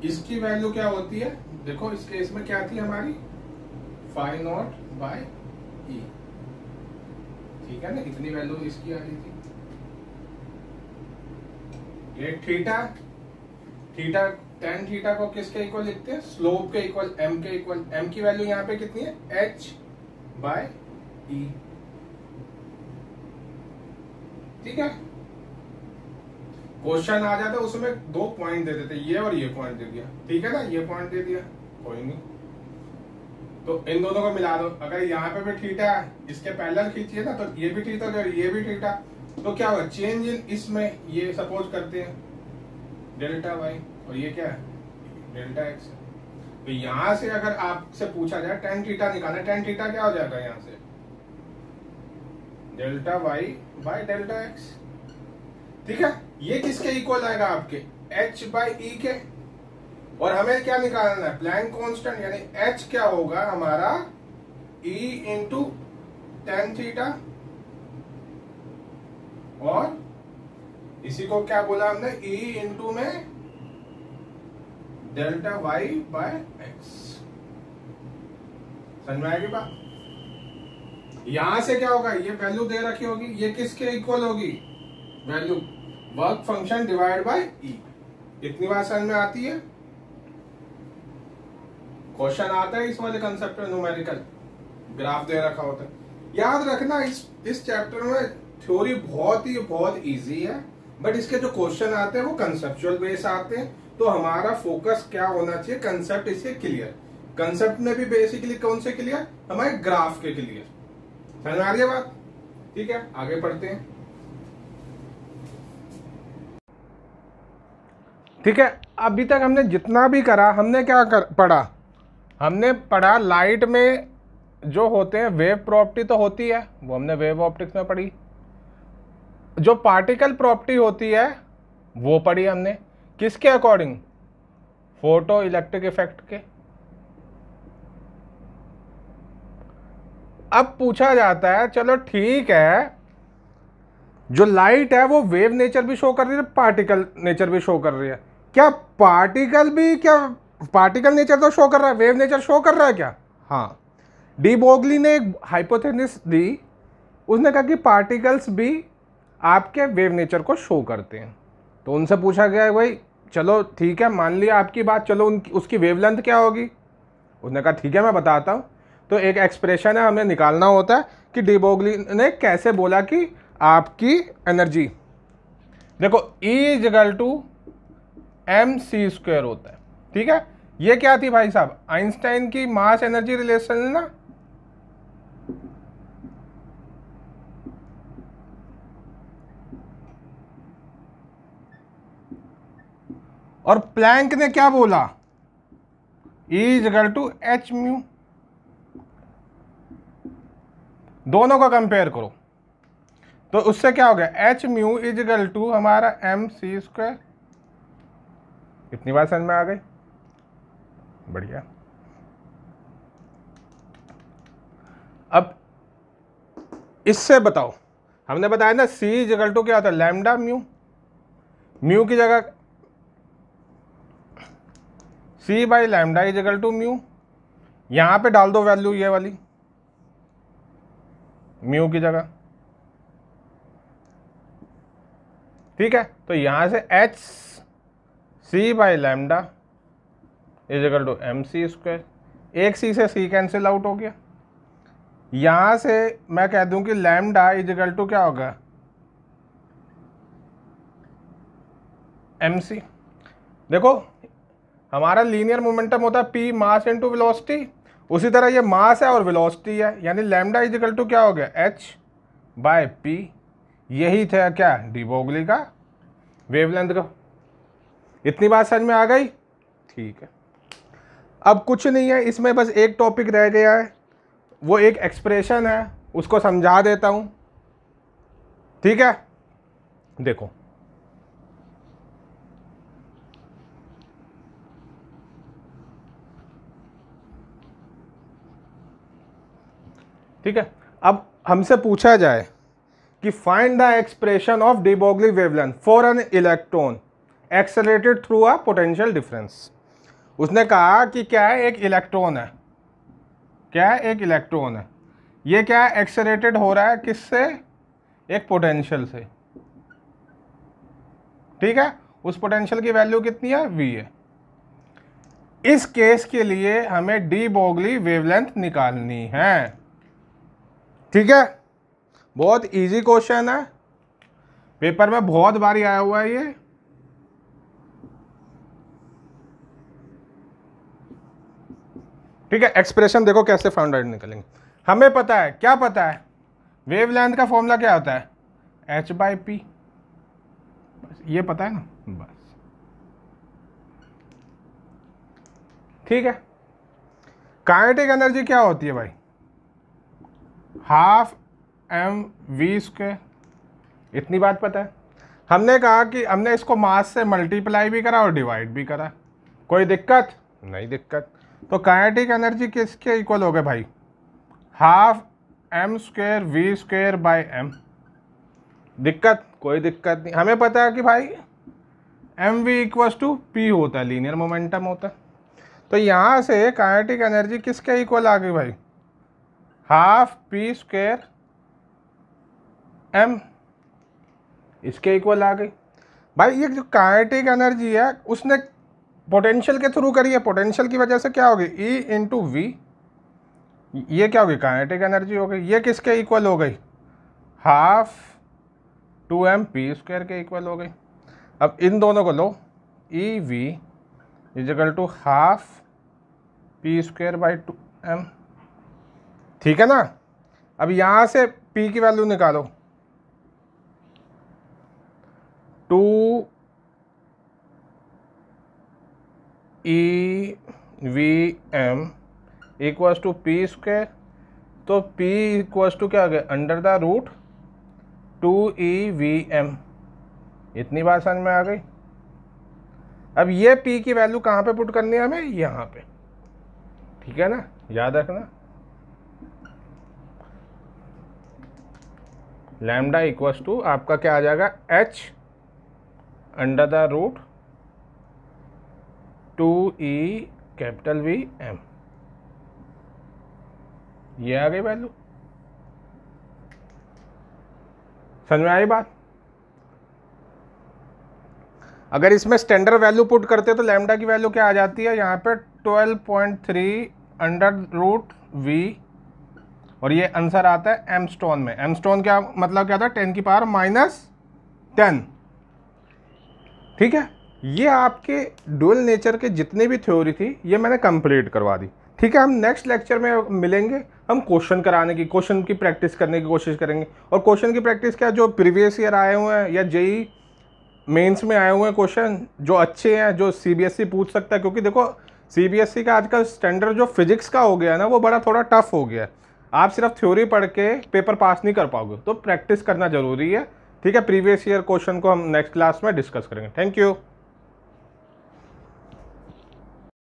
इसकी वैल्यू क्या होती है, देखो इस केस में क्या थी हमारी, फाई नॉट बाय ई। ठीक है ना, इतनी वैल्यू इसकी आ रही थी। ये थीटा, थीटा टेन थीटा को किसके इक्वल लिखते हैं, स्लोप के इक्वल, एम के इक्वल। एम की वैल्यू यहाँ पे कितनी है, एच बाय ई। ठीक है, क्वेश्चन आ जाता उसमें 2 पॉइंट दे देते, ये और ये पॉइंट दे दिया। ठीक है ना, ये पॉइंट दे दिया, कोई नहीं, तो इन दोनों को मिला दो। अगर यहाँ पे भी थीटा इसके पैरेलल खींचिए ना, तो ये भी थीटा और ये भी थीटा, तो क्या होगा, चेंज इन इसमें, ये सपोज करते हैं डेल्टा वाई, और ये क्या है, डेल्टा एक्स। तो यहां से अगर आपसे पूछा जाए टेन थीटा निकालना, टेन थीटा क्या हो जाएगा यहां से, delta Y by delta X. ठीक है, ये किसके इक्वल आएगा, आपके एच बाई ई के। और हमें क्या निकालना है, प्लैंक कांस्टेंट, यानी एच क्या होगा हमारा, ई इंटू टेन थीटा, और इसी को क्या बोला हमने, ई इंटू में डेल्टा वाई बाय एक्स। समझ में आएगी बात? यहां से क्या होगा, ये वैल्यू दे रखी होगी, ये किसके इक्वल होगी, value work function divide by e. इतनी बात समझ में आती है? क्वेश्चन आता है इस वाले कंसेप्ट में, न्यूमेरिकल ग्राफ दे रखा होता है। याद रखना इस चैप्टर में थ्योरी बहुत इजी है, बट इसके जो क्वेश्चन आते हैं वो कंसेप्चुअल बेस आते हैं। तो हमारा फोकस क्या होना चाहिए, कंसेप्ट इसके क्लियर। कंसेप्ट में भी बेसिकली कौन से क्लियर, हमारे ग्राफ के क्लियर। समझ में आ रही है बात? ठीक है, आगे पढ़ते हैं। ठीक है, अभी तक हमने जितना भी करा, हमने क्या पढ़ा, हमने पढ़ा लाइट में जो होते हैं वेव प्रॉपर्टी तो होती है, वो हमने वेव ऑप्टिक्स में पढ़ी। जो पार्टिकल प्रॉपर्टी होती है वो पढ़ी हमने, किसके अकॉर्डिंग, फोटो इलेक्ट्रिक इफेक्ट के। अब पूछा जाता है, चलो ठीक है, जो लाइट है वो वेव नेचर भी शो कर रही है, पार्टिकल नेचर भी शो कर रही है। क्या पार्टिकल नेचर तो शो कर रहा है, वेव नेचर शो कर रहा है क्या? हाँ, डी बोगली ने एक हाइपोथेसिस दी, उसने कहा कि पार्टिकल्स भी आपके वेव नेचर को शो करते हैं। तो उनसे पूछा गया है, भाई चलो ठीक है, मान लिया आपकी बात, चलो उसकी वेवलेंथ क्या होगी? उसने कहा ठीक है मैं बताता हूँ। तो एक एक्सप्रेशन है, हमें निकालना होता है कि डी बोगली ने कैसे बोला कि आपकी एनर्जी, देखो E=mc² होता है। ठीक है, ये क्या थी भाई साहब, आइंस्टाइन की मास एनर्जी रिलेशन है ना। और प्लैंक ने क्या बोला, E=hν। दोनों का कंपेयर करो तो उससे क्या हो गया, hν हमारा mc²। इतनी बात समझ में आ गई? बढ़िया। अब इससे बताओ, हमने बताया ना C= क्या होता है, लैम्डा म्यू। म्यू की जगह C/λ=μ। यहां पे डाल दो वैल्यू ये वाली म्यू की जगह। ठीक है, तो यहां से hc/λ=mc²। एक c से c कैंसिल आउट हो गया। यहां से मैं कह दूं कि λ= क्या होगा, mc। देखो हमारा लीनियर मोमेंटम होता है p मास इनटू वेलोसिटी, उसी तरह ये मास है और वेलोसिटी है, यानी λ= क्या हो गया, h/p। यही था क्या, डी बोगली का वेवलेंथ का। इतनी बात समझ में आ गई? ठीक है, अब कुछ नहीं है इसमें, बस एक टॉपिक रह गया है, वो एक एक्सप्रेशन है, उसको समझा देता हूं। ठीक है, देखो ठीक है, अब हमसे पूछा जाए कि find the expression of de Broglie wavelength for an electron accelerated through a potential difference. उसने कहा कि क्या है, एक इलेक्ट्रॉन है, क्या है, एक इलेक्ट्रॉन है, ये क्या है, एक्सेलरेटेड हो रहा है किससे, एक पोटेंशियल से। ठीक है, उस पोटेंशियल की वैल्यू कितनी है, v है। इस केस के लिए हमें डी बोगली वेवलेंथ निकालनी है। ठीक है, बहुत इजी क्वेश्चन है, पेपर में बहुत बारी आया हुआ है ये। ठीक है, एक्सप्रेशन देखो कैसे फाउंड आउट निकलेंगे। हमें पता है, क्या पता है, वेवलेंथ का फॉर्मूला क्या होता है, h/p। बस ये पता है ना, बस। ठीक है, काइनेटिक एनर्जी क्या होती है भाई, 12mv²। इतनी बात पता है। हमने कहा कि हमने इसको मास से मल्टीप्लाई भी करा और डिवाइड भी करा, कोई दिक्कत नहीं, दिक्कत। तो काइनेटिक एनर्जी किसके इक्वल हो गए भाई, 12m²v²/m। दिक्कत, कोई दिक्कत नहीं। हमें पता है कि भाई mv=p होता है, लीनियर मोमेंटम होता है। तो यहाँ से काइनेटिक एनर्जी किसके इक्वल आ गई भाई, हाफ पी स्क्वायर एम, इसके इक्वल आ गई। भाई ये जो काइनेटिक एनर्जी है उसने पोटेंशियल के थ्रू करी है, पोटेंशियल की वजह से क्या होगी, ई इंटू वी, ये क्या होगी, काइनेटिक एनर्जी हो गई। ये किसके इक्वल हो गई, हाफ 2m पी स्क्वायर के इक्वल हो गई। अब इन दोनों को लो, ई वी is equal to half P square by 2m, ठीक है ना। अब यहाँ से p की वैल्यू निकालो, 2 E V M equals to P square, तो p इक्वल्स टू क्या हो गया, under the root 2 V M. इतनी बात समझ में आ गई। अब ये p की वैल्यू कहाँ पे पुट करनी है हमें, यहाँ पे, ठीक है ना, याद रखना। लैम्डा इक्वल्स टू आपका क्या आ जाएगा, h under the root 2e capital V M, ये आ गई वैल्यू। समझ में आई बात। अगर इसमें स्टैंडर्ड वैल्यू पुट करते तो लैम्डा की वैल्यू क्या आ जाती है, यहाँ पे 12.3 अंडर रूट वी, और ये आंसर आता है एम स्टोन में। एम स्टोन क्या मतलब क्या था, 10 की पावर -10, ठीक है। ये आपके डुअल नेचर के जितने भी थ्योरी थी ये मैंने कंप्लीट करवा दी, ठीक है। हम नेक्स्ट लेक्चर में मिलेंगे, हम क्वेश्चन कराने की, क्वेश्चन की प्रैक्टिस करने की कोशिश करेंगे। और क्वेश्चन की प्रैक्टिस क्या, जो प्रीवियस ईयर आए हुए हैं या जेई मेंस में आए हुए हैं क्वेश्चन जो अच्छे हैं, जो सीबीएसई पूछ सकता है, क्योंकि देखो सीबीएसई का आजकल स्टैंडर्ड जो फिजिक्स का हो गया है ना, वो बड़ा थोड़ा टफ हो गया है। आप सिर्फ थ्योरी पढ़ के पेपर पास नहीं कर पाओगे, तो प्रैक्टिस करना जरूरी है, ठीक है। प्रीवियस ईयर क्वेश्चन को हम नेक्स्ट क्लास में डिस्कस करेंगे। Thank you.